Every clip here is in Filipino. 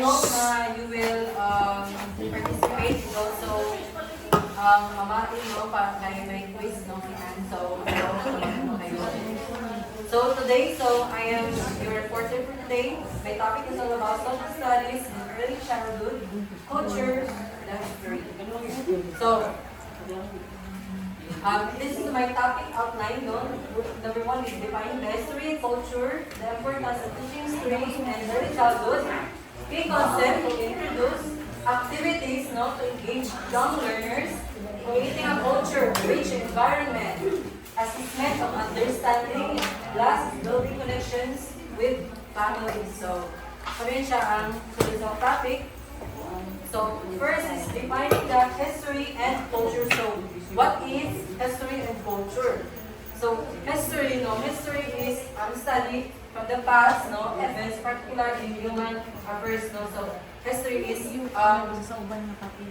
hope na you will participate and also mamati, no, para kayo may quiz, no, and so, so today, I am your reporter for today. My topic is all about social studies and early childhood, culture, and history. So, this is my topic outline, no? Number 1 is defining the history and culture, the importance of teaching history and early childhood, key concept to introduce activities, no, to engage young learners, creating a culture-rich environment as it's meant of understanding, plus building connections with families. So, sabihin siya ang sulit topic. So, first is defining the history and culture. So, what is history and culture? So, history is study from the past, no, events, particularly human affairs, no. So, history is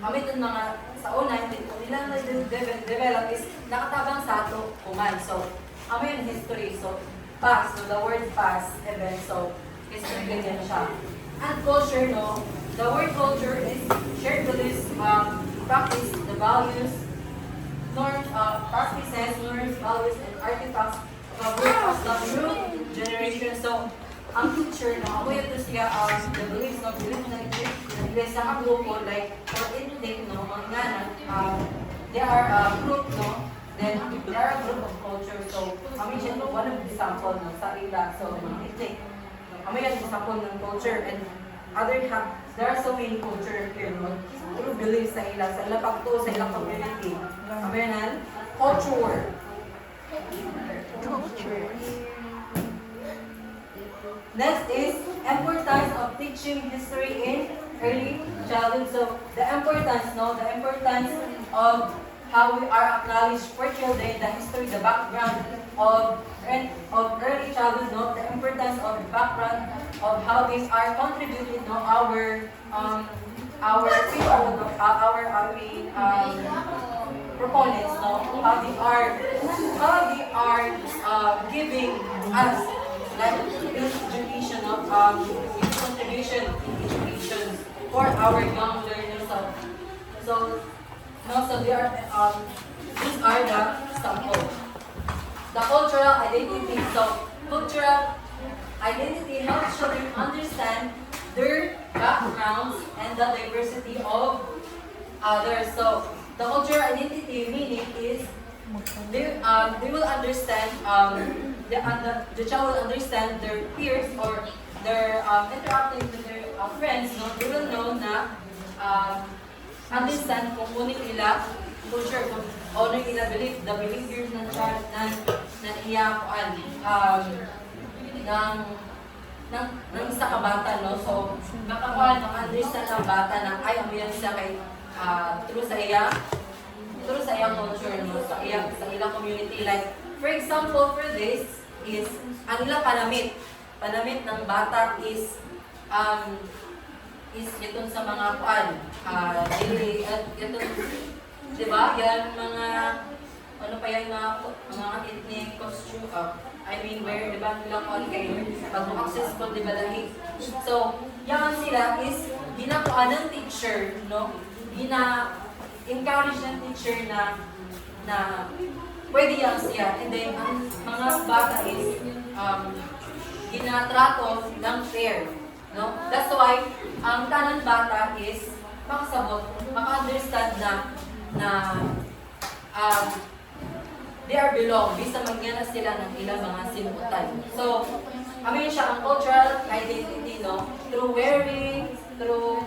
amit yung mga sa una, nila na-develop is nakatabang sa ato kuman. So, yung history. So, past, no, the word past event. So, history ganyan siya. And culture, no, the word culture is shared beliefs, practice, the values, norms, practices, norms, values, and artifacts of a group of some group generation. So, ang culture, no, ako ito siya, the beliefs, no, beliefs na iglesia sa grupo, like, or intake, no, mga they are a group, no, then they are a group of culture. So, kami siya, no, one of the example, no, sa ila, so, mga intake. Kami yung example ng culture, and there are so many culture here, no, through beliefs sa ila pagto, sa ilang community. Kami yan, culture. Next is importance of teaching history in early childhood. So the importance of how we are acknowledged for children, the history, the background of early childhood, no, the importance of the background of how these are contributing, no, our people, no, proponents, no, how they are giving us like education of contribution education for our young learners. So they are these are the sample. The cultural identity. So cultural identity helps children understand their backgrounds and the diversity of others. So the cultural identity meaning is they will understand the child will understand their peers or their interacting with their friends, no, they will know na understand kung ano ila culture, kung ano ila belief, the behaviors ng child na iyakuan ng isa ka bata, no. So maka-understand ang bata na ay umiyan siya kay through sa iyang culture, no, sa iyang community. Like for example, for this is ang ilang panamit ng bata is itong sa mga itong, di ba, yan mga ano pa yan, mga ethnic costume, where, di ba, nilang kuan kayo pag-accessible, di ba, dahil. So, yan sila is ginakuan ng teacher, no, encourage ng teacher na pwede yan siya. And then, ang mga bata is ginatrato ng fair, no? That's why ang tanang bata is makasabot, maka-understand na they are belong, bisa magyana sila ng ilang mga sinutan. So, siya ang cultural identity, no? Through wearing, through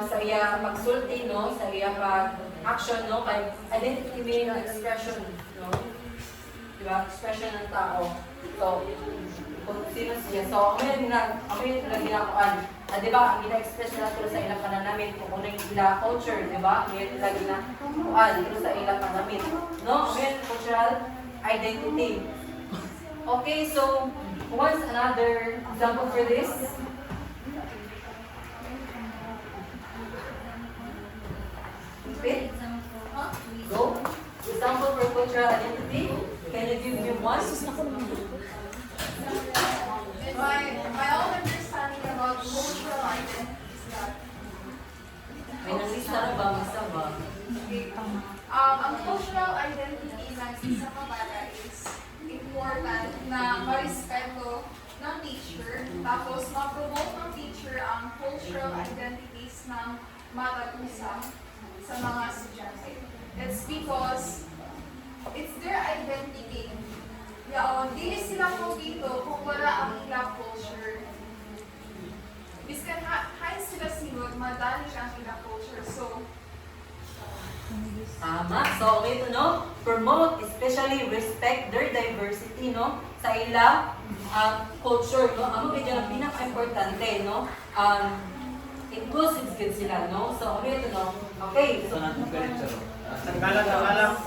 sa iya pagsulti, no, sa iya pag-action, no, kay identity meaning expression, no, diba, expression ng tao. So, kung sino siya. So, amoy na ginakuan. Diba, ang gina-express nila sa ilang pananamit, kung ano yung ilang culture, diba, amoy nila ginakuan sa ilang pananamit. No, amoy cultural identity. Okay, so, what's another example for this? Fit? Go. Example for cultural identity. Can you give me one? My own understanding about Tapos, ma-promote ng teacher ang cultural identities ng matag usa sa mga estudyante. It's because it's their identity. Yaon, dili sila po dito kung wala ang ilang culture. Biskan hain sila sinod, madali ang ilang culture. So, Tama. So, okay to no? Promote, especially respect their diversity, no? Sa ila culture, no? Ano medyo na pinaka-importante, no? Inclusive skills sila, no? So, okay to no? Okay. So, Galang.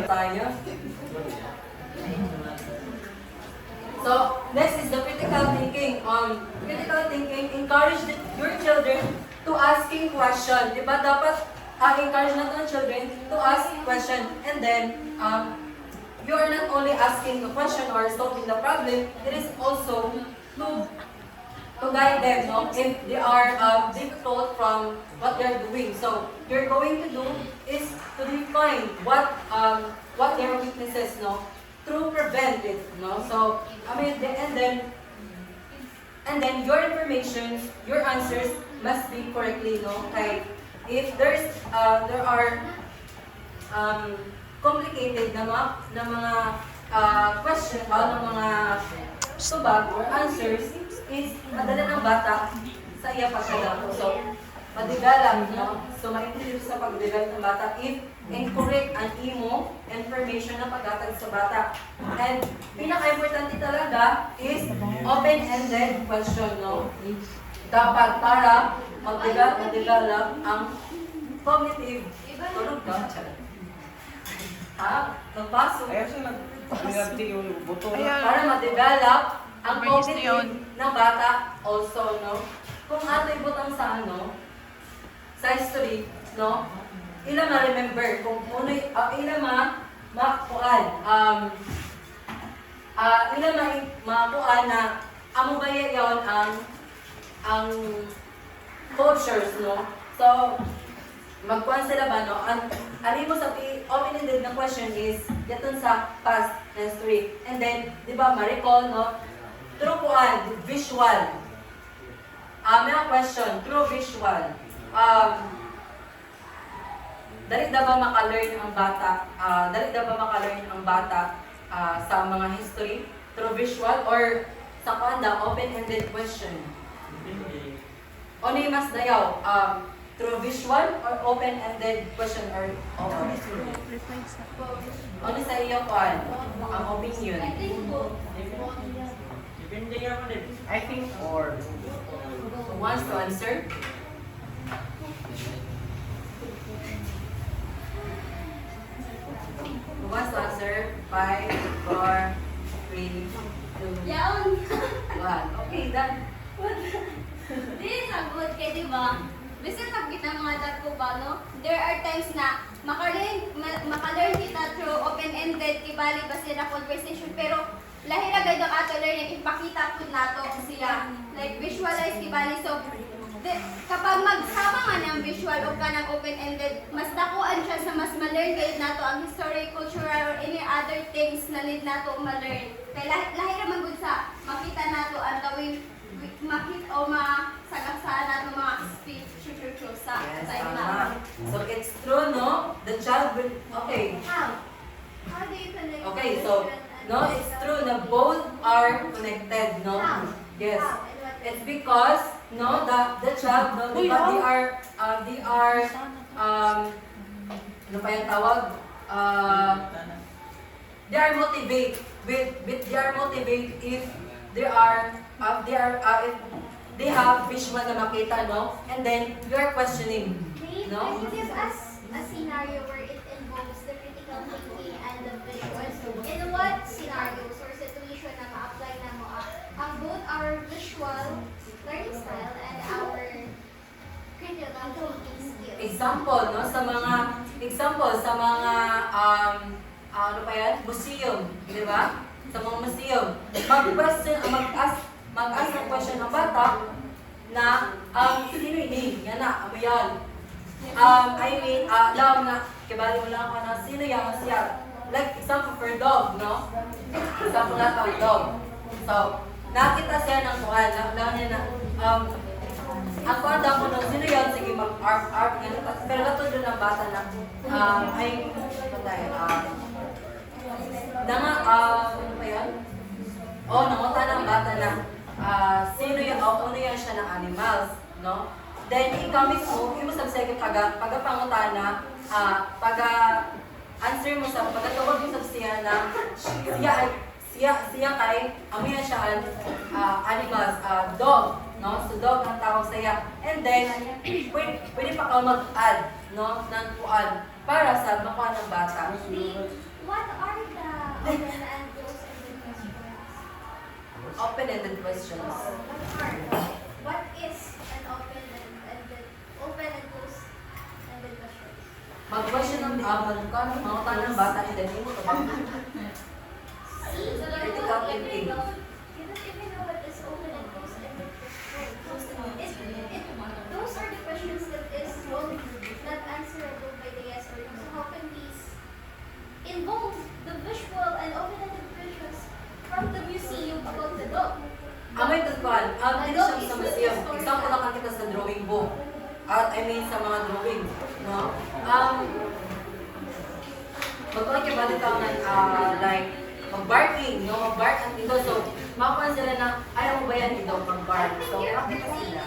tayo. So, next is the critical thinking. Critical thinking, encourage your children to asking question. Diba? Dapat encourage natin ang children to ask question. And then, you are not only asking a question or solving the problem, it is also to guide them, no? If they are difficult from what they are doing. So, you're going to do is to define what their weaknesses, no? To prevent it, no? So, and then your information, your answers must be correctly, no? Okay. If there are complicated na mga question o na mga tubag or answers is madala ng bata sa iya pagkadako. So, madigalang, no? So, maintindihan sa pagdigal ng bata if incorrect ang imo information na pagkatag sa bata. And pinaka-importante talaga is open-ended question, no? Dapat para mag-develop ang cognitive. Tulog ka? Ha? Nagpaso? Ayaw siya nag-arti yung buto. Para ma-develop ang cognitive ng bata also, no? Kung ato ibutang sa sa history, no? Ila ma-remember kung ila makuan. Ila makuan na amo ba yon ang cultures, no? So, magkuhan sila ba, no? Ano mo sa open-ended na question is, yatun sa past history. And then, di ba, ma-recall, no? Through kuhan, visual. May question, through visual. Dali na ba maka-learn ang bata, sa mga history? Through visual or sa kuhan open-ended question? Ano yung mas dayaw? Through visual or open-ended question or ano sa iyo kuhan? Ang opinion? I think or Who wants to answer? Who wants to answer? 5, 4, 3, 2, Yaon. 1. Okay, done. Di sagot kay di ba? Bisan nakita mga dagko ba no? There are times na maka-learn kita through open-ended kibali ba sila conversation pero lahi ra gayud ang ato learning ipakita pud nato sila like visualize kibali so kapag magsama nga ng visual o ka ng open-ended, mas dakuan siya sa mas ma-learn gayud nato ang history, cultural, or any other things na need nato ma-learn. Kaya lahi ra man gud sa makita nato ang tawing makita o masagasaan nato mga speech sa Yes, time tama. na. So it's true, no? The child will, okay. How? How do you connect? Okay, so, no, it's true na both are connected, no? How? Yes. How? And what It's because, no, the child, no, di ba, they are, ano pa yung tawag? They are motivated if if they have visual na makita, no? And then, you are questioning, no? Can you give us a scenario where it involves the critical thinking and the visual? In what scenarios or situation na ma-apply na mo ang both our visual learning style and our critical thinking skills? Example, no? Sa mga, ano pa yan? Museum, di ba? Sa mga museum. Mag-ask ng question ang bata na, sino ini? Yan na, ano yan? Alam na, kibali mo lang ako na, sino yan siya? Like, example for dog, no? Example na for dog. So, nakita siya ng kuhan, lang niya na, ang kuhan daw ko nung sino yun, sige mag-art, ganun. Pero katulad doon ang bata na, ay, patay, ano ba yun? Nanguta ng bata na, sino yun, ano yan siya ng animals, no? Then, ikaw mismo, yung sabi pagpangutana, answer mo sa, pagkatawag mo sa siya na, siya kay, amiya siya animals, dog, no? So, dog ang tawag siya. And then, pwede pa ka mag-add, no? Ng kuan, para sa makuha ng bata. What are the open and close-ended questions? Open-ended questions. What is an open and close-ended question? Mag-question ng mga tanong bata, and then mo ito bang critical thinking. You don't even know what is open and close-ended question. Those are the questions that is not answerable by the yes or no. So how can we involve the visual and open-ended questions from the museum about the dog? Amay tagkuhan, dito siya sa museum. Example lang kita sa drawing book. Sa mga drawing. No? Magkuhan ka ba dito like, mag-barking, no? Mag-bark ang dito. So, makuha sila na, ayaw mo ba yan dito mag-bark? So, makita sila.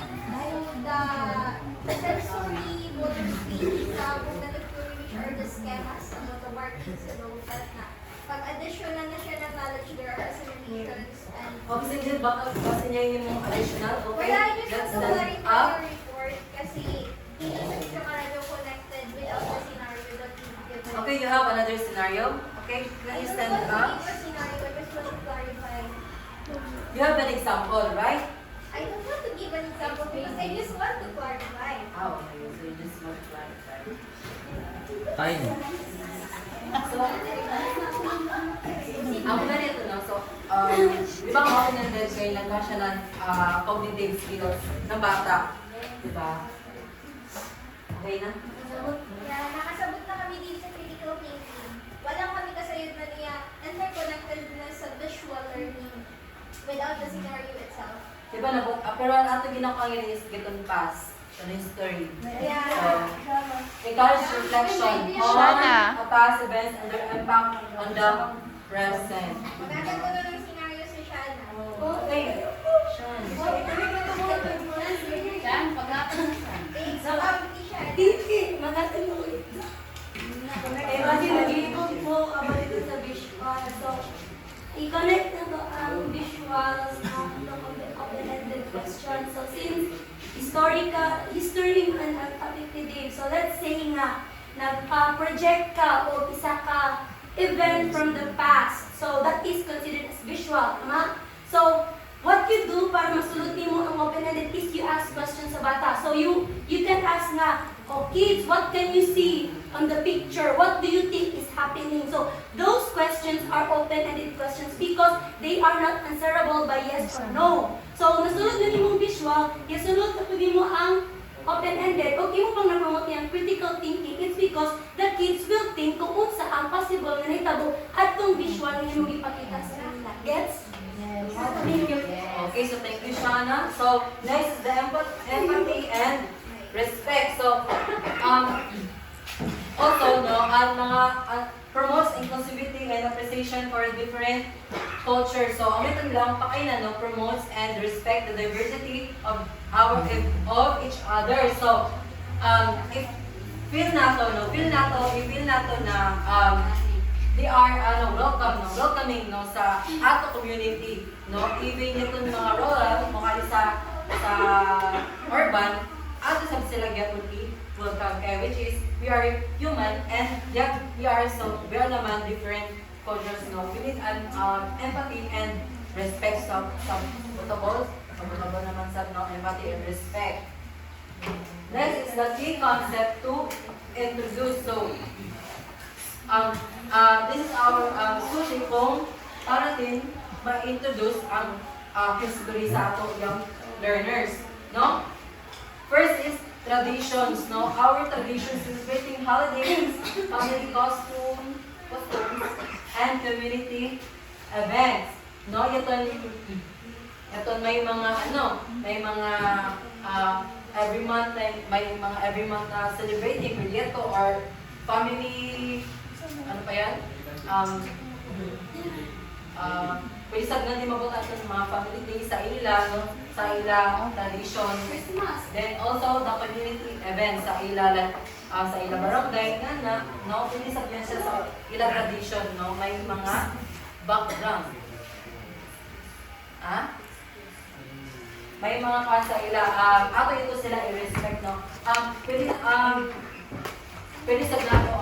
The sensory motor skills sa cognitive theory, which are the schemas about the workings and all that na. Pag additional na siya ng knowledge, there are assimilations and... Kasi hindi ba kasi niya yung additional? Okay, Wala, I just want that's to the clarify your report kasi hindi siya karado connected without the scenario that you given. Okay, you have another scenario. Okay, can you stand up? I don't want to give a scenario, I just want to clarify. You have an example, right? I don't want to give an example because I just want to clarify. Okay, so you just want to clarify. Time. So, ang ganito, no? So, di ba ang open-ended kayo nagkasya ng cognitive skills ng bata? Di ba? Okay na? Yeah, nakasabot na kami dito sa critical thinking. Walang kami kasayod na niya interconnected na sa visual learning without the scenario itself. Di ba nabot? Pero ang ato ginakaw yun is get on pass. An history. Yeah. Encourage reflection on past events and their impact on the present. Maganda ko na ng scenario si Shana. Okay. Sean. Shan, pag-aapin na Shan. Kasi nag-iikot po ako dito sa visual. So, i-connect na to ang visuals na open-ended question. So, since history man ang topic ni Dave. So, let's say nga, nag-project ka o isa ka event from the past. So, that is considered as visual. Tama? So, what you do para masulti mo ang open-ended is you ask questions sa bata. So, you can ask nga, oh, kids, what can you see on the picture? What do you think is happening? So, those questions are open-ended questions because they are not answerable by yes or no. So, nasulod na mong visual, yasunod na mo ang open-ended. Okay mo pang na-promote yung critical thinking, it's because the kids will think kung unsa ang possible na naitabo at kung visual na yung ipakita sa kanila. Gets? Thank you. Okay, so thank you, Shana. So, next is the empathy and respect. So, also, no, ang mga promotes inclusivity and appreciation for different cultures. So, ang ito lang pakailan, no, promotes and respect the diversity of each other. So, if feel nato na they are welcoming no sa ato community, no, even itong mga rural mga sa urban, ato sa sila gyapon welcome kay, which is we are human and yet we are naman different cultures, no. We need an empathy and respect sa protocol naman sa no, empathy and respect. Next is the key concept to introduce. So, this is our sushi kung para din ma-introduce ang history sa ato young learners, no? First is traditions, no? Our traditions celebrating holidays, family costumes, and community events, no? Ito Ito may mga may mga every month na celebrating proyekto or family, ano pa yan? Pwede sa ganun din mabutan sa mga family days sa ila, no? Sa ila tradition. Then also the community events sa ila sa ila barangay na no, pwede sabihin siya sa ila tradition, no? May mga background. May mga kan sa ila ato ito sila i-respect, no? Pwede sa nato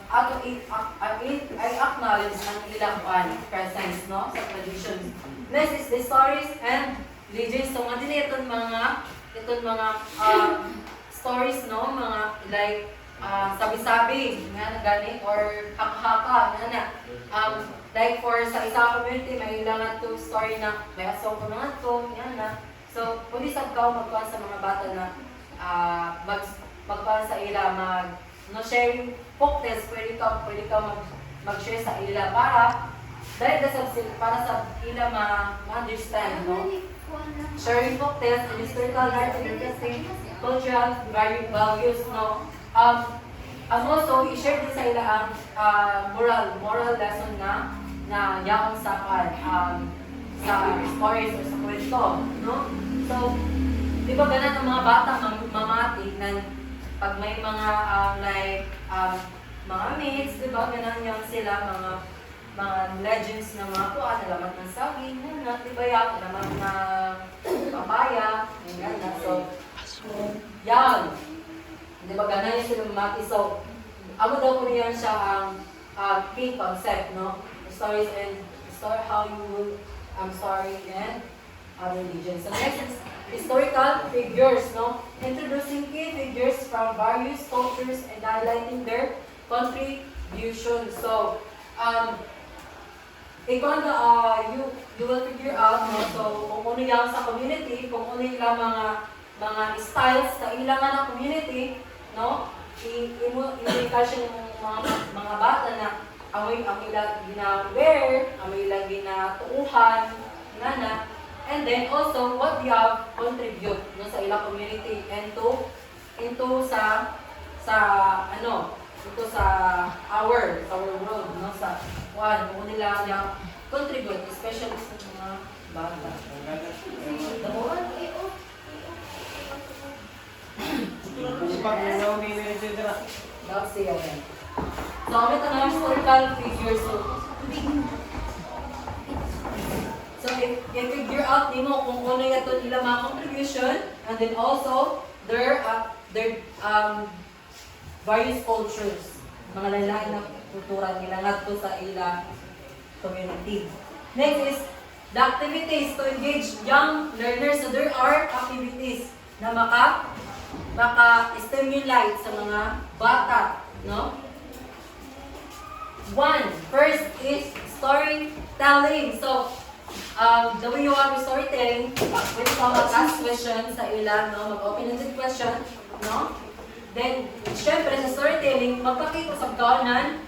ato I acknowledge ang ilang presence, no, sa tradition. Next is the stories and legends. So nga din itong mga stories, no, mga like sabi-sabi nga gani or haka-haka nga like for sa isang community may ilang to story na may asong ko nga to na. So pwede sa ikaw magkuhan sa mga bata na magkuhan sa ila sharing folk tales, pwede ka mag-share sa ila para sa ila ma-understand, no? Sharing folk tales and historical narrative interesting cultural values, no? And also, i-share din sa ila ang moral lesson na yaon sa stories or sa kwento, no? So, di ba ganun ang mga bata mamati na pag may mga mga myths, di ba, ganun yung sila, mga legends na mga kuha, nalaman ng saging, di ba yan, nalaman ng papaya, yan na. So, yan. Di ba, ganun yung sila mamati. So, ako daw ko niyan siya ang key concept, no? Stories and how you will, and other religions. So, next is historical figures, no? Introducing key figures from various cultures and highlighting their contribution. So, you will figure out, no? So, kung ano yung sa community, kung ano yung mga styles sa ilang na community, no? I-encourage yung mga bata na ang ilang gina-wear, ang ilang ginatuuhan, na. And then also what we have contribute, no, sa ilang community into sa our world, no, sa kung nila contribute especially sa mga bata. That's it again. So kami ito na historical figures. So i-figure out nimo kung ano yato nila mga contribution, and then also their various cultures, mga lain na kultura nila ngadto sa ila community. Next is the activities to engage young learners. So there are activities na maka-stimulate sa mga bata, no? First is storytelling. So the way you want storytelling, pwede ka mag-ask question sa ilan, no? Mag-open-ended question, no? Then, syempre sa storytelling, magpakita sa kawanan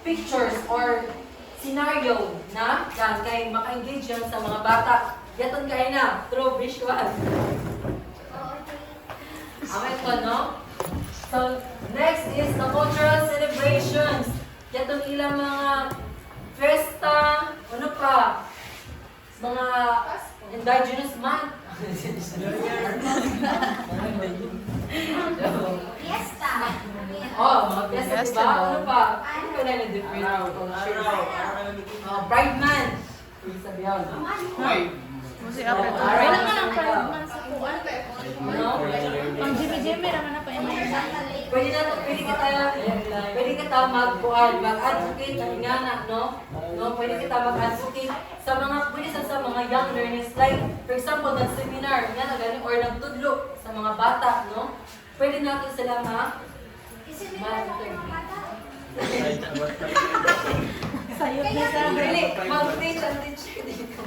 pictures or scenario na yan, kaya maka-engage yan sa mga bata. Yaton kayo na, through visual. Amen po, no? So, next is the cultural celebrations. Yaton ilang mga festa, ano pa? Mga indigenous month. Fiesta. Mga fiesta, diba? Ano pa? Ano pa na yung different cultures? Pride month. Sabi yan. Kasi apre to. Araw Wala nga na ng sa pride ikaw. man sa kuan. Ano? Pang Jimmy raman na pa yung may Pwede kita mag-advocate ng ingana, no? Pwede kita mag-advocate sa mga young learners, like for example nag-seminar nga na gani or nagtudlo sa mga bata, no? Pwede natin sila sayot na sa Dili, mag-teach and teach dito.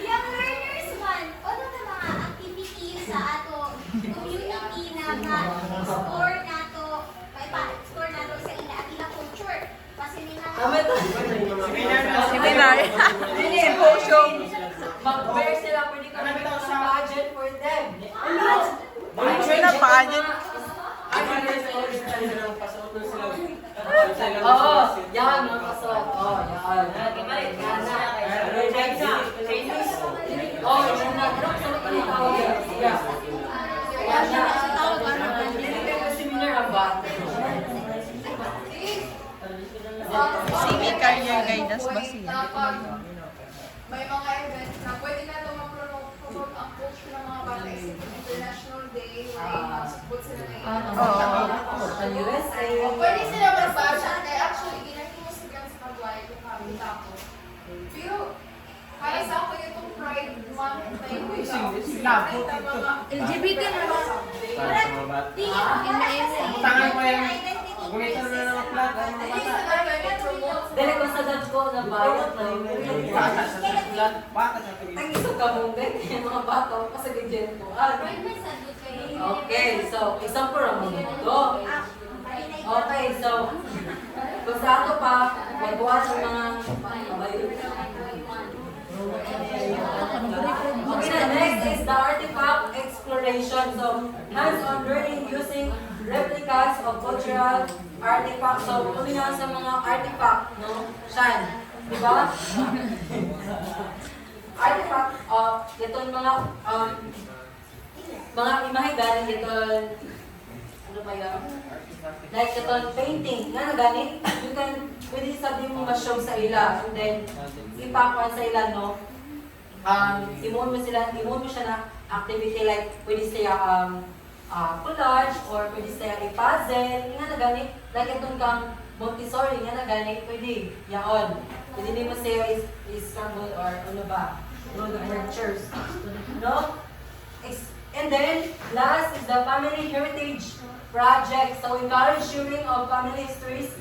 Young learners man, ano na mga activities sa ato community na explore nato sa ila culture. Kasi nila Seminar. Seminar. Symposium. Where sila pwede ka Ano na bitaw ng sa- pageant for them. Picture na pageant. Oo, yan, mga pasok. Oo, yan. Yan na. Yan na. Oo, yan na. Ano sa mga tawag yan? Yeah. Yan na. Hindi kayo seminar ang ba? Simi career guidance ba siya? May mga event na pwede na ito ma-promote ang culture ng mga bata. Isip International Day, wherein mag-support sila ng Sa USA. O pwede sila magbasa. Kaya actually, ginagawa mo sila sa Pagway kung kabita ko. Pero, para sa ako itong Pride Month na ito, nakita mga LGBT naman. Para sa mga bata. Tangan mo yung gunitan na ng flag ang mga bata. Dili ko sa dad ko na bayot na yun. Bata sa flag. Bata sa flag. Ang isang kabunggay yung mga bata kasi ganyan ko. Okay, so isang pura mo ito. Okay, so kung sa ato pa, magbuhat ng mga mabayot. Okay, the next is the artifact exploration. So, hands-on learning using replicas of cultural artifacts. So, tumingin sa mga artifact, no? Shan, di ba? Artifact of itong mga imahe galing itong ano ba yan? Like itong painting, nga na ganit, you can, pwede sabihin mo ma-show sa ila, and then ipakuan sa ila, no? Imon mo siya na activity like pwede siya collage or pwede siya i-puzzle, nga na ganit, like itong kang Montessori, nga na ganit, pwede, yaon. Pwede din mo siya is-scramble or ano ba, road of lectures, no? And then, last is the family heritage project. So, encourage sharing of family stories,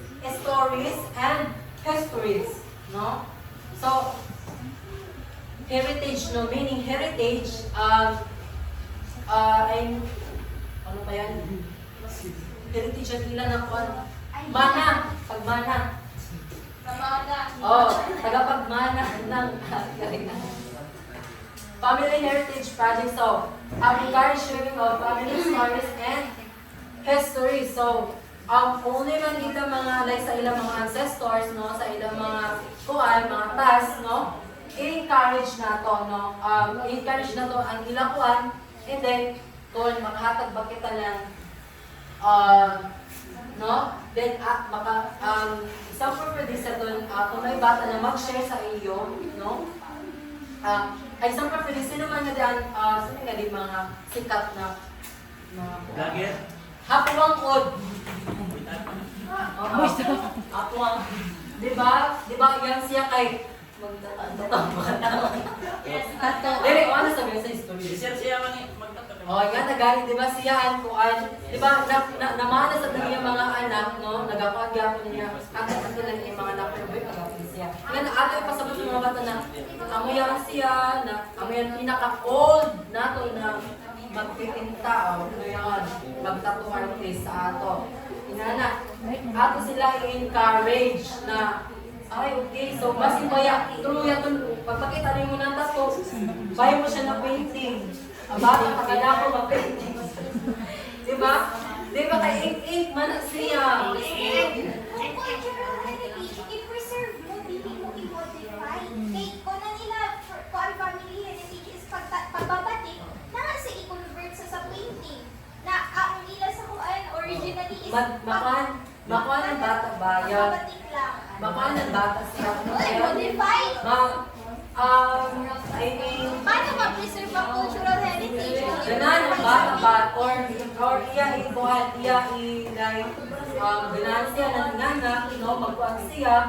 and histories, no? So, heritage, no? Meaning heritage, ay, ano pa yan? Heritage ang ilan ng mana, pagmana. Oh, tagapagmana ng family heritage project. So, encourage sharing of family stories and history. So, only man ito mga, like sa ilang mga ancestors, no, sa ilang mga kuan, mga past, no, i-encourage na to, no, i-encourage na to ang ilang kuan, and then, kung makahatag ba kita ng, no, then, example for this, kung may bata na mag-share sa iyo, no, example for this, sino man nga diyan, sino nga di mga sikat na, Vlogger? Hapuang od. Hapuang. Di ba yan siya kay Dili, ano sabi sa history? Siya man magtatapos. Oh, yan nagaling, di ba siya kuan? Di ba namana sa kanyang mga anak, no? Nagapagyapon niya. Kakatakin lang yung mga anak pero kagapon siya. Yan ato yung pasabot ng mga bata na amoyan siya, na amoyan pinaka-old nato na magpipinta, o ano yan, magtattoo artist sa ato. Inana, ato sila i-encourage na, ay, okay, so mas ibaya, tuloy itong, pagpakita rin mo ng tattoo, bayo mo siya ng painting. Ang bata, pagkala ko mag-painting. Diba? Diba kay ink-ink man siya? Cultural heritage, i-preserve mo, hindi mo i-modify. Kaya kung na nila, kung ang family heritage is pagbabatik, na nga sa i-convert sa painting. Na ang ila sa kuan, originally is Makuha ng bata bayan. pagbabatik lang. Makuha ng bata siya. Uy, modify! I mean, Paano ma-preserve ang cultural heritage? ganan ang bata ba? Or iya i-buhat, like, ganan siya ng nganak, no, magkuhan siya,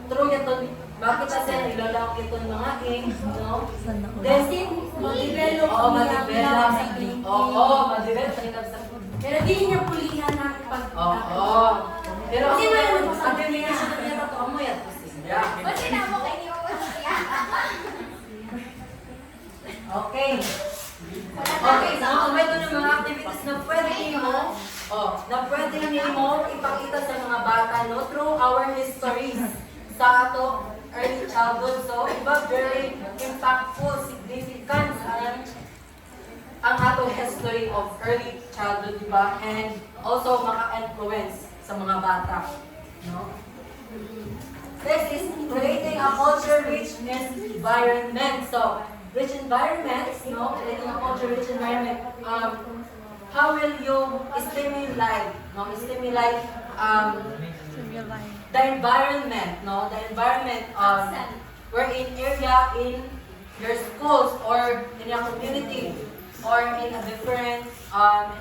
true ito, makita siya, nilalawak ito mga ink, no? Then, Ma-develop oo, niya ma-develop. sa printing. Oo, ma-develop sa Pero di niya pulihan ng pag... Oo. Pero Kasi ang wala naman ang definition na niya totoo mo yan. Kasi na mo kayo Okay. Okay, so may ito ng mga activities na pwede mo ipakita sa mga bata, no, through our histories sa ato early childhood. So, iba very impactful, significant ang atong history of early childhood, diba? And also maka-influence sa mga bata. No? This is creating a culture-rich environment. So, rich environment, no? Creating a culture-rich environment. How will you stimulate, no? Stimulate the environment, no? The environment we're in area in your schools or in your community or in a different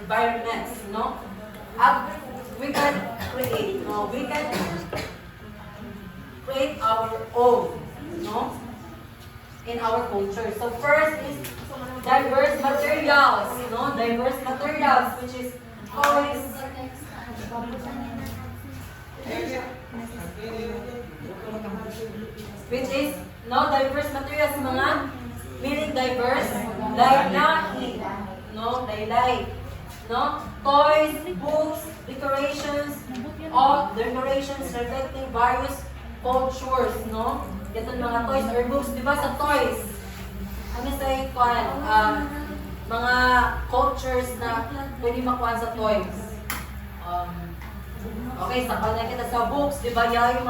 environments, no? We can create, no? We can create our own, no? In our culture. So first is diverse materials, no? Diverse materials, which is toys, which is no diverse materials, mga meaning diverse, laylay, no? Laylay, no? Toys, books, decorations, all decorations reflecting various cultures, no? Ito mga toys or books, di ba sa toys? Ano sa ikuan? Mga cultures na pwede makuha sa toys. Okay, sa na kita sa books, di ba? Yung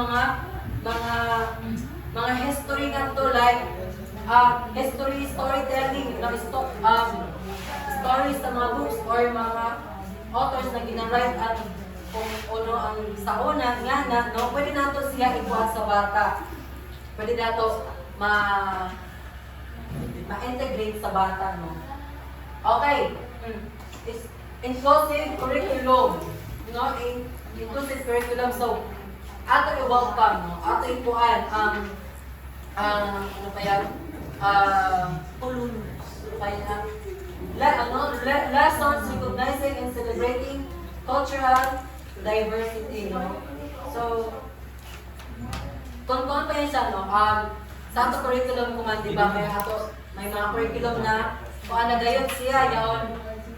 mga history nga to, like history, storytelling, stories sa mga books or mga authors na ginawrite at kung ano ang sa una nga na, no? Pwede na to siya ikuha sa bata. Pwede na to ma-integrate sa bata, no? Okay. It's inclusive curriculum. You know, inclusive curriculum. So, ato i-welcome, no? Ato ikuan, ano pa yan? Tulun. Lessons recognizing and celebrating cultural diversity, no? So, kung pa yan siya, no? Sa ato curriculum ko man, di ba, may mga curriculum na kung ano gayot siya, yaon,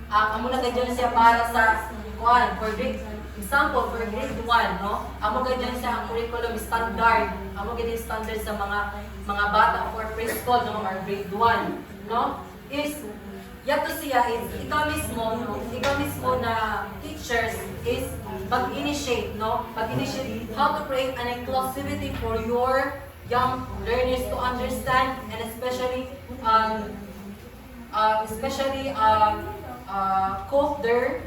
amo na gadyon siya para sa kuan, for grade, example, for grade 1, no? Amo gadyon siya ang curriculum standard, amo gadyon standard sa mga bata for preschool, no? Or grade 1, no? Is, yato siya is, ikaw mismo na teachers is mag-initiate, no? Mag-initiate how to create an inclusivity for your young learners to understand and especially cope their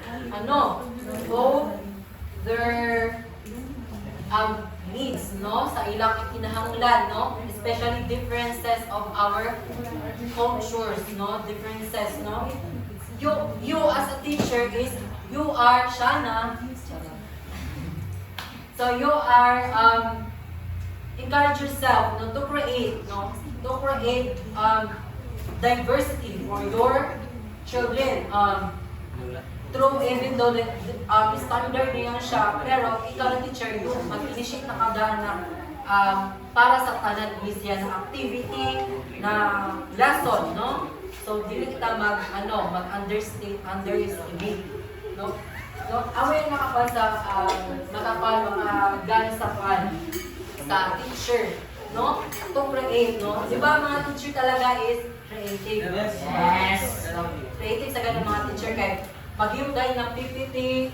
needs, no, sa ilang kinahanglan, no, especially differences of our cultures, no, differences, no. You as a teacher is you are Shana, so you are encourage yourself, no, to create diversity for your children. True, even though standard niya siya, pero ikaw na teacher, yung mag-initiate na kada na para sa kanan is yan na activity, na lesson, no? So, dili kita underestimate, no? No, away na kapan sa mga gan sa teacher, no? To create, no? Di ba mga teacher talaga is creative? Yes! Creative sa ganun mga teacher kay paghimday ng PPT,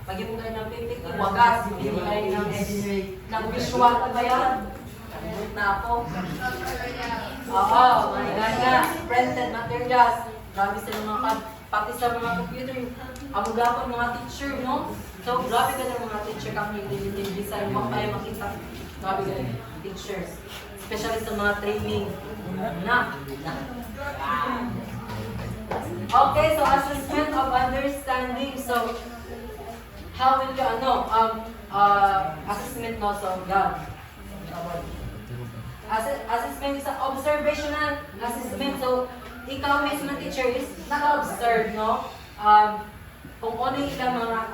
paghimday ng PPT, wagas, paghimday ng visual na ba yan? Na ako. Oo, mga printed materials. Grabe sila pati sa mga computer, amugapon mga teacher, no? So, grabe ka ng mga teacher kami design mo kaya makita. Grabe ka ng teachers. Especially sa mga training. Okay, so assessment of understanding. So, how will you, assessment no, so, God. Assessment is an observational assessment. So, ikaw mismo teacher is naka-observe, no? Kung ano ilang mga,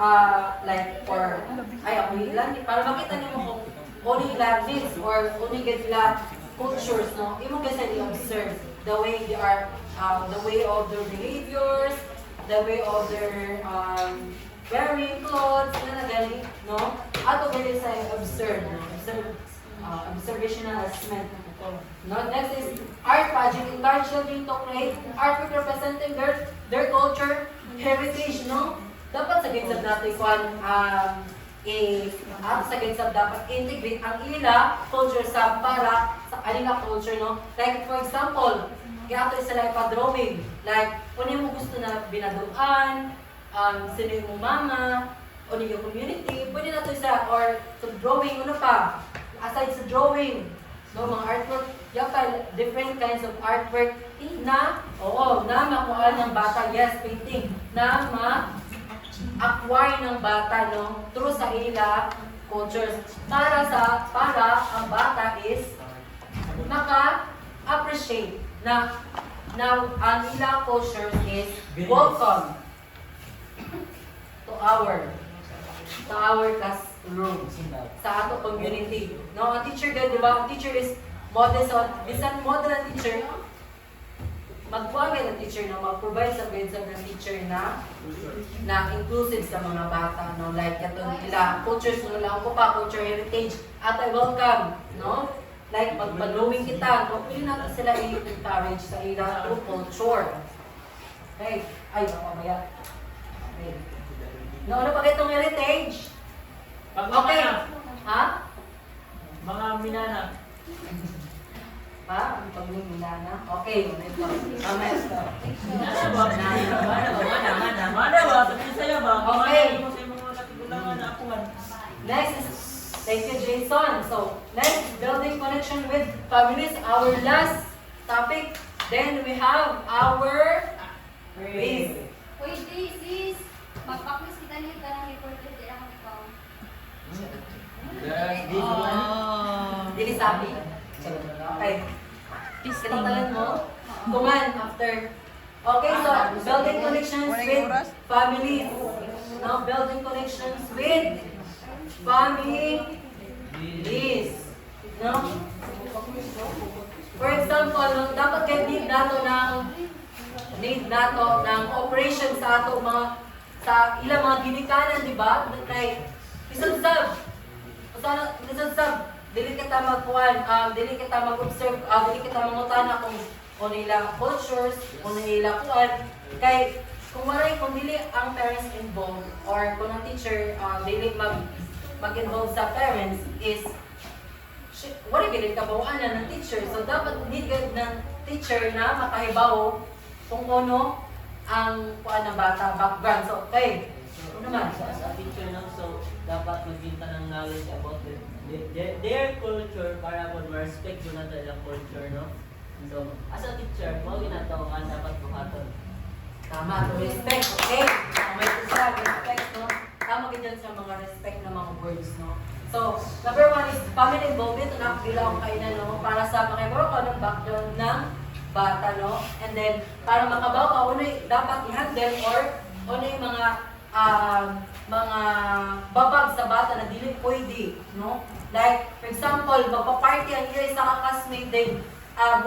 para makita niyo kung ano ilang needs or ano ilang cultures, no? Imo kasi i-observe the way they are, the way of their behaviors, the way of their wearing clothes, na gani, no? Ato gani sa observe, observational assessment. No, next is art pageant. Encourage children to create artwork representing their culture, heritage, no? Dapat sa ginsab natin kung sa ginsab dapat integrate ang ila culture sa para sa kanila culture, no? Like for example, kaya ito sila ipa-drawing. Like, kung mo gusto na binaduan, sino yung mama, o yung community, pwede na ito isa, or sa drawing, ano pa? Aside sa drawing, no, mga artwork, yung different kinds of artwork na, na makuha ng bata, yes, painting, na ma-acquire ng bata, no, through sa ila cultures. Para ang bata is naka-appreciate na ang ila culture is welcome to our classroom, sa ato community. No, ang teacher din, di ba? Ang teacher is model. So, bisan model ang teacher, magbuwagay ng teacher na mag-provide sa grades ng teacher na inclusive sa mga bata, no? Like, ito nila, cultures, no lang ko pa, culture heritage, at I welcome, no? Like, pag-drawing kita, no? Pwede natin sila i-encourage sa ila through culture. Okay? Ay, mamaya. Okay. No, ano pa itong heritage? Okay. Ha? Mga minana. Ha? Ang pag-minana? Okay. Mamaya ito. Minana ba? Mana ba? Sabi sa'yo ba? Okay. Mo sa mga katigulangan na akuan. Next is, thank you, Jason. So, next, building connection with families. Our last topic. Then we have our race. Wait, sis. Magpaklis kita niyo ka ng reporter din ako ikaw. Dili sabi. Okay. Kinatalan mo? Tuman after. Okay, so building connections with families. Now, building connections with families. No? For example, dapat kayo need nato ng operation sa ato sa ilang mga ginikanan, di ba? Like, isang sab, dili kita magkuhan, dili kita mag-observe, dili kita mangutana kung nila cultures, kung nila kuhan. Kay, kung dili ang parents involved, or kung ang teacher, dili mag-involve sa parents, is, wala gilid kabawaan ng teacher. So, dapat need ng teacher na makahibaw kung ano ang kuan ng bata, background. So, okay. Ano naman? Sa teacher lang, so dapat magkinta ng knowledge about their culture para po ma-respect yun natin ang culture, no? So, as a teacher, mo ginataw ka dapat buhaton. Tama, to respect, okay? May isa, respect, no? Tama ka dyan sa mga respect na mga words, no? So, number one is family involvement. Nakapila akong kainan, no? Para sa makibaro ko ng background ng bata, no? And then, para makabaw ka, ano dapat i-handle or ano yung mga babag sa bata na dili pwede, no? Like, for example, magpa-party ang iya sa kakasmate din,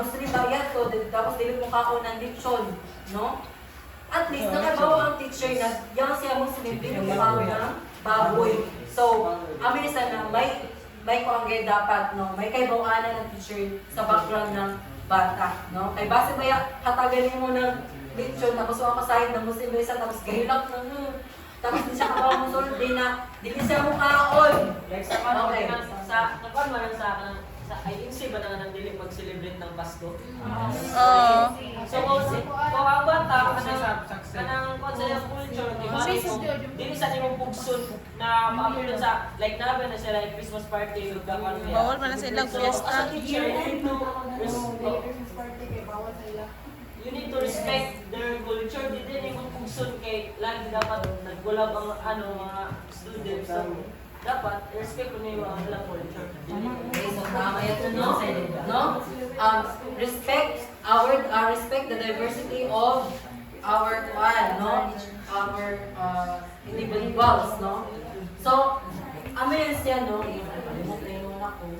gusto rin bayat ko, tapos dili mo kaon ng lipson, no? At least, nakabaw ang teacher na yung siya Muslim, dili mo kaon ng baboy. So, amin isa na may ko ang dapat, no? May kaibawanan ng teacher sa background ng bata, no? Kay base ba hatagalin mo ng lechon, tapos ako sahid ng Muslim isa, tapos gahilak na tapos di siya kabaw mo sulod, di siya mukhaon. Like sa kanon, okay. Nakuan man sa INC ba na nang dili mag-celebrate ng Pasko? So, kung ang bata, kanang konsaya culture, di ba? Dili sa nimong pugsun na maapilon sa, like namin na sila like Christmas party, magkakan niya. Bawal man na silang So, fiesta. as a teacher, you need to respect their culture. Di din yung pugsun kay lagi dapat naggulab ang mga students. So, dapat respect ko na yung mga culture. Okay, so tama yan, no? Respect the diversity of our no? Our individuals, no? So, amin siya, no? Nakalimutan na yung ako.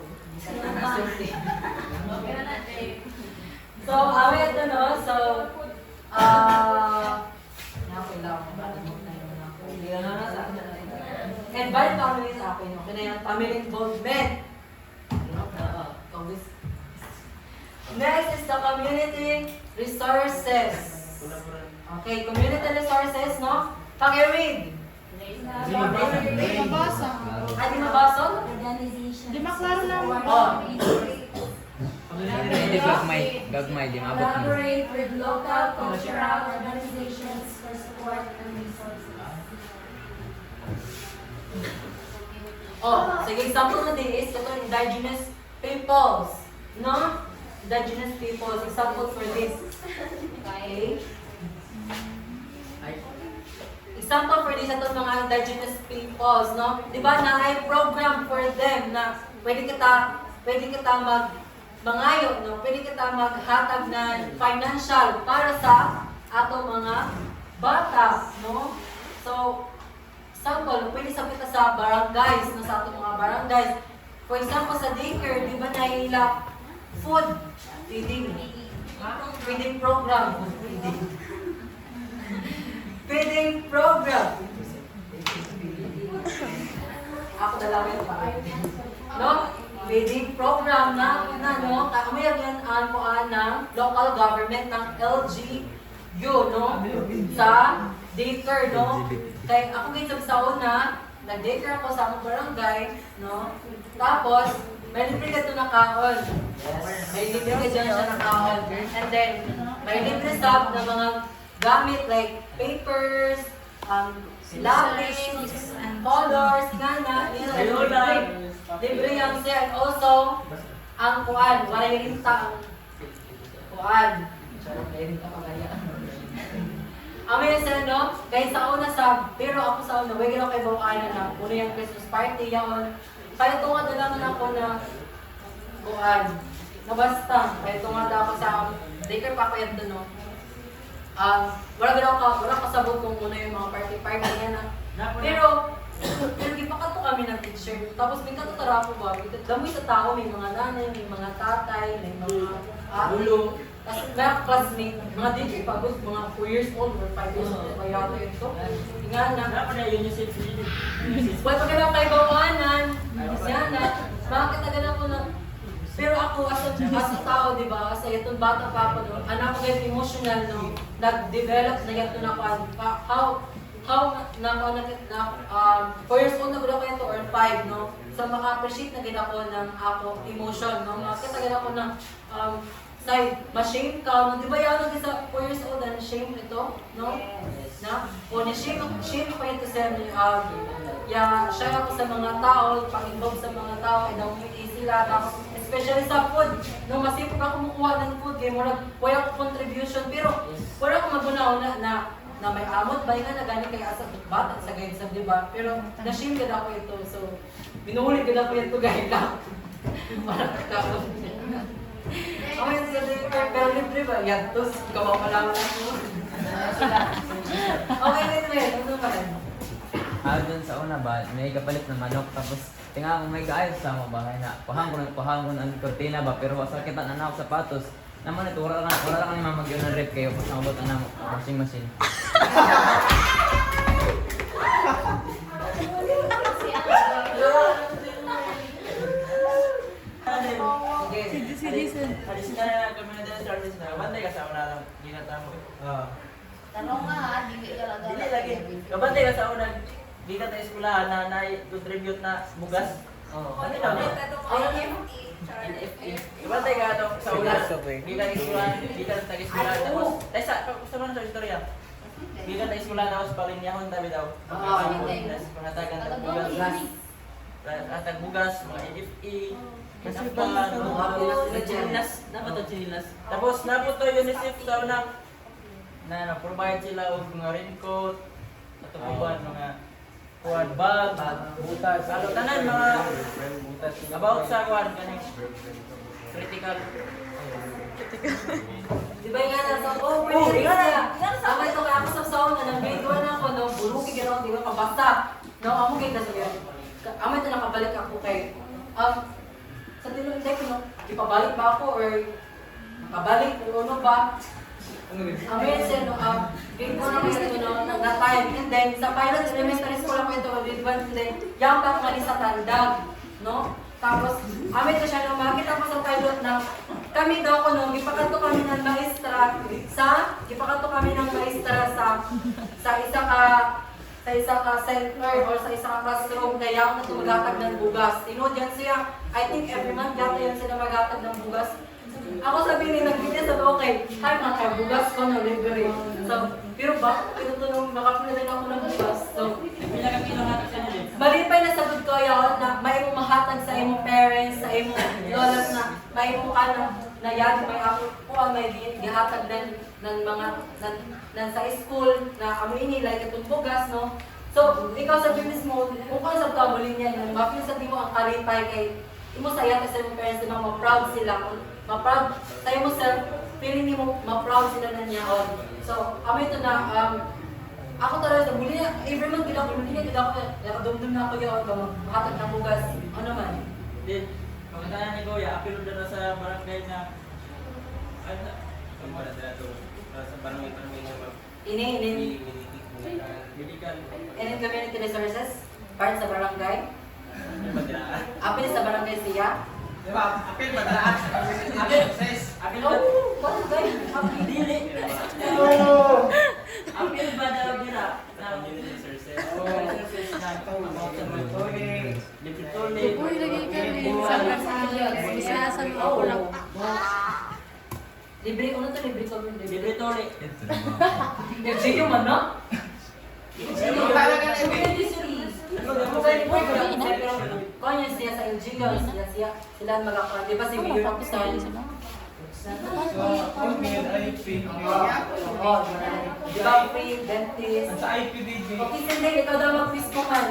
So, amin ito, no? So, and by family sa akin, no? Kaya yung family involvement. Next is the community resources. Okay, community resources, no? Pag-read. Mabasa. Di mabasok? Organization. Di maklaro lang. Oh. Hindi gagmay, di mabot mo. Collaborate with local cultural organizations for support and resources. Oh, sige, example na din is ito indigenous peoples. No? Indigenous peoples. Example for this. Okay? Example for this, ito mga indigenous peoples, no? Di ba na ay program for them na pwede kita mangayo, no? Pwede kita maghatag ng financial para sa ato mga bata, no? So, example, pwede sa kita sa barangays, no? Sa ato mga barangays. For example, sa daycare, di ba na food feeding program. Feeding program. Ako dalawin pa. No? Feeding program na no? Kami yan ang kuan ng local government ng LGU, no? Sa daycare, no? Kaya ako gitsam sa una, nag-daycare ako sa among barangay, no? Tapos, may libre ka ito na kaon. May libre ka dyan siya na kaon. And then, may libre sab na mga gamit like papers, lapis, and colors, gana, libre yan siya. And also, ang kuan, walay rinta ang kuan. Walay rinta pagaya. Amin sila, no? Kahit sa una pero ako sa una, wag ako kay Bawaana na, una yung Christmas party, yaon. Kaya tunga na lang ako na kuan. Na basta, kaya tunga na ako sa daycare papayat doon, no? Wala kasabot kung una yung mga party yan na. Pero gipakato kami ng teacher. Tapos may katutara po ba? Damoy sa tao, may mga nanay, may mga tatay, may mga ate. Tapos may classmate, mga DJ pagod, mga 4 years old or 5 years old. Kaya ito. Tingnan na. Dapat na yun yung safety. Pwede pa ganun kay Bawanan. Yan na. Bakit na ganun ko na? Pero ako, as a tao, di ba? Kasi itong bata pa ako, no? Anak ko ganyan emotional, no? Nag-develop na yan ito na how 4 years old na gano'n ko ito or 5, no? So, maka-appreciate na gano'n ko ng ako emotion, no? Makita gano'n ko ng side, ma-shame ka, no? Di ba yan nag sa 4 years old na shame ito, no? Na? O, shame ko ito sa share ako sa mga tao, pag-involve sa mga tao, ay daw sila, tapos especially sa food, no, masipag ako kumukuha ng food, kaya wala ko contribution, pero wala ko magunaw na may amot, ba nga na gani kay asa bata sa guide sa, di ba? Pero na-shame ka ako ito, so binuhuli ka ako ito guide lang. Parang kakao. Okay, pero libre ba? Yan, tos, ikaw ang malaman ako. Okay, wait, ano ba? Dun sa una ba, may kapalit na manok, tapos tingnan mo may kaayos sa mga bahay na pahang ko ang kortina ba, pero sakit ang anak sapatos. Naman ito, wala lang ni mama mag-yun ng rep kayo, pas nakabot ang washing machine. Alis ka na community service na. Bantay ka sa una lang. Ginatamo. Tanong nga ha, di ka lang Dili lagi. Kabantay ka sa una. Di ka tayo eskwelahan na na-contribute na bugas. Ano na mo? Kabantay ka ito sa una. Di ka eskwelahan. Di ka tayo eskwelahan. Tapos, tayo sa, gusto mo na sa istorya. Di ka tayo eskwelahan tapos palinyahon tabi daw. Pangatagan ng bugas. Atag bugas, mga EFE. Mga chinilas. Dapat ang chinilas. Tapos, napot to UNICEF sa una. Na-provide sila og mga raincoat, natubuan mga kuwan bag, butas, tanan mga about sa kuwan kaning critical. Di ba nga nasa, pwede nga na. Sama ito kaya ako sa sauna, nang grade 1 ako, no, buruki ka ako, di ba, kabasta. No, amo kay kasi yun. Amo ito nakabalik ako kay, sa tilong hindi ko, no, ipabalik ba ako or nakabalik o ano ba? Amen, sir, no, grade 1 ako ito, no, na time. And then, sa pilot elementary school ako ito, grade 1, and then, yung pa ako sa Tandag, no? Tapos, amin na siya nung makita ko sa pilot na kami daw ko nung ipakato kami ng maestra sa isa ka center or sa isa ka classroom kaya ako na tumagatag ng bugas. Tinood yan siya, I think every month gata yan sila magatag ng bugas. Ako sabi ni nagbigay sa okay, time na kaya bugas ko na libre. So, pero ito nung nakapila rin ako ng bugas. So, mali pa yung nasagot ko yun na may mong mahatag sa imong parents, sa imong lolas na may mong na yan, may ako po may gihatag ng mga nan sa school na amoy nila itong bugas, no? So, ikaw sa mismo, kung kung sa kamulin niya, yung mapil sa mo ang kalipay kay imo sa iya sa imong parents, diba, ma-proud sila. Ma-proud sa imo self, feeling mo ma-proud sila na niya. So, amoy ito na, ako talaga sa muli niya, every month gila ko, muli niya gila ko, nakadumdum na ako yun, mahatag ng bugas, ano man. Then, pagkatana ni Kuya, apilo doon sa barangay na sa barangay na Ini medical. community resources, part sa barangay. Apil sa barangay siya. Diba? Apil ba daan? Apil, sis. Apil ba? Barangay, apil. Dili. Apil ba daw dira? Uy, lagi ka rin. Sa ako lang. Libre ko na to, libre ko. Libre tole. Sige man, no? Kanya siya sa LGU, sila magkakaroon. Di ba si Mayor Pakistan? Oo, di ba free, dentist? Sa IPDG. Okay, sindi, ikaw daw mag-quiz ko man.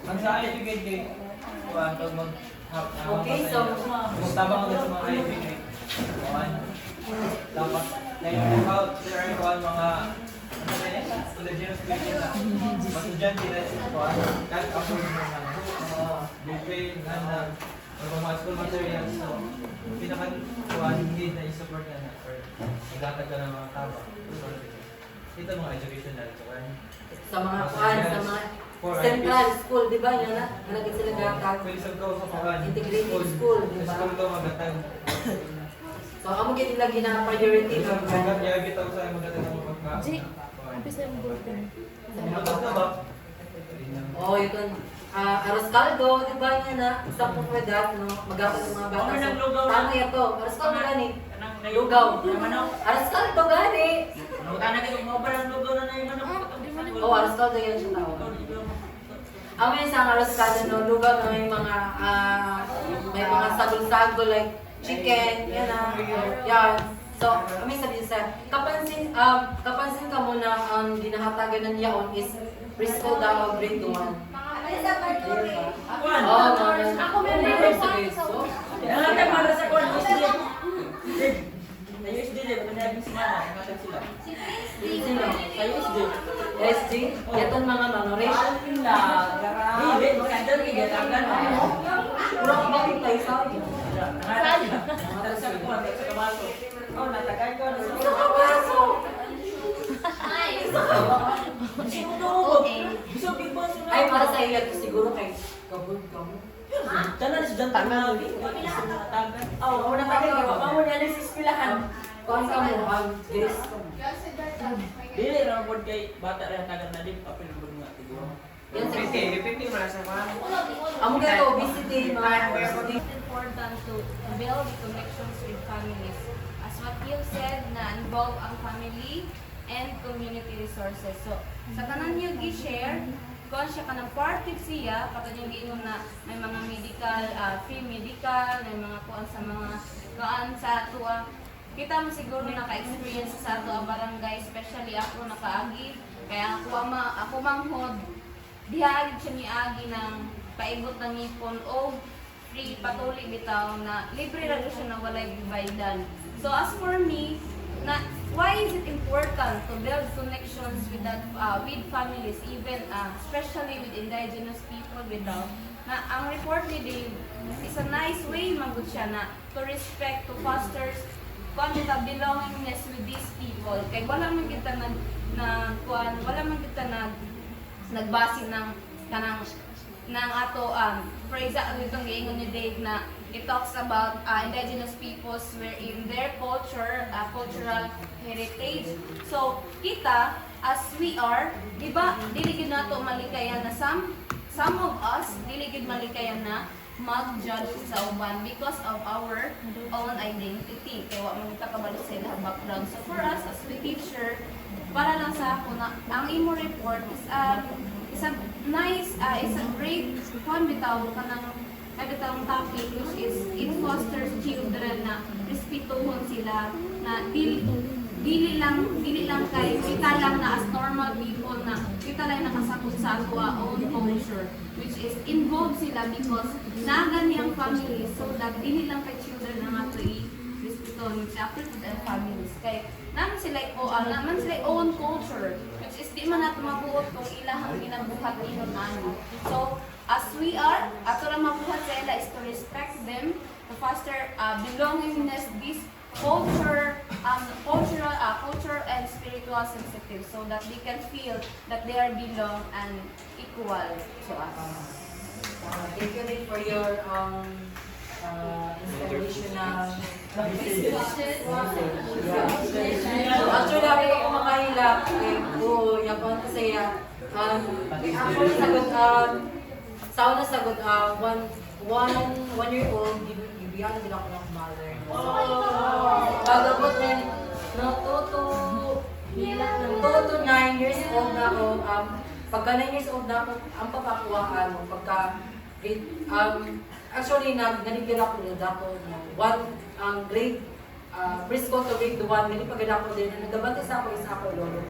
Ang sa IPDG. Okay, so, Magtabang ako sa mga IPDG. Dapat ngayon about there are mga indigenous people na masudyan sila kahit ako yung mga buffet na mga school materials so pinaka-kuhan hindi na i-support na or naglatag ka ng mga tama ito mga educational sa mga kuhan, sa mga central school, di ba? Yan na, nalagay sila gatag. pwede sa kuhan Integrated school, di ba? school daw magatag So, amo gid lagi na priority ito ng kaya kita ko sa magatag ng pagka Umpisa yung bulletin. magatag na ba? Oh, yun. Aros caldo, di ba nga na? Stop po with that, no? Mag-apat ng mga bata. Ano nang lugaw na? Tama ito. Aros caldo gani. Anong Lugaw. manok? Aros caldo gani. Anak kayo mo ba ng lugaw na yung manok? Oh, aros caldo yan siya tao. Ang may isang aros caldo, no? Lugaw na may mga, may mga sagol-sagol like chicken, yan na. Yan. So, kami sabi sa, kapansin ka mo na ang ginahatagan ng yaon is preschool daw grade 1. Sa Bartore. Oh, Ako may meron sa akin sa Nangatag para sa kwan, USD. Sa USD, managing semana, nangatag sila. Si Prince. Sa USD. SG, yaton mga manoration. Hindi, magandang igatagan. Kurang bakit tayo sa akin? Nangatag sa kwan, sa kabaso. Oh, natagay ko. Sa kabaso. Ay, para sa iyo, siguro kay kabul ka mo. Tanan si Jan Tangal. Oh, ako na tagay ko. Mamo ni Alice Espilahan. Kung ka mo, yes. Dili ra pod kay bata ra tagan na din papel bud nga tiguro. Yan sa Pipi man sa kwan. amo ka to, obesity, mga It's important to build connections with families. As what you said, na involve ang family and community resources. So, sa tanan niyo gi-share, kung siya ka ng part with siya, katong yung giingon na may mga medical, free medical, may mga kuan sa mga kuan sa tuwa. Kita mo siguro naka-experience sa ato ang barangay, especially ako nakaagi. Kaya ako manghod, diha siya ni agi ng paibot ng ipon o free patuloy bitaw na libre ra siya na walay baydan. So as for me, na why is it important to build connections with that with families, even especially with indigenous people bitaw? Na ang report ni Dave is a nice way magud siya na to respect, to foster quantitative belongingness with these people. Kay wala man kita wala man kita nagbase ng kanang ng ato for example itong giingon ni Dave na it talks about indigenous peoples wherein their culture, cultural heritage. So kita as we are, di ba, dili gid nato malikayan na some of us dili gid malikayan na mag-judge sa uban because of our own identity. Kaya wa man ta kabalo sa ilang background. So for us as a teacher, para lang sa ako na ang imo report is a nice, is a great one bitaw kanang bitawang topic which is it fosters children na respetuhon sila na dili lang kay kita lang na as normal people na kita lang nakasakot sa ato own culture which is involved sila because nagani ang family so that dili lang kay children ang ato i-respetuhon which after to their families kay naman sila own culture which is di man nato mabuot kung ilang ginabuhat inon ano. So as we are, ato lang mabuhat sa ila is to respect them, to foster belongingness, this culture, cultural and spiritual sensitive, so that they can feel that they are belong and equal to us. Thank you Rick for your inspirational message. Actually, ako makahilap kung yapon kasi actually sagot sa una sagot, 1 year old, bibigyan din ako ng mother. Pagabot din, no, 2 to 9 years old na ako, pagka 9 years old na ako, ang papakuhaan mo, pagka, actually, nanigil ako na ako, grade, preschool to grade 1, ganit pagkada ako din, nagabante sa ako is ako lolo.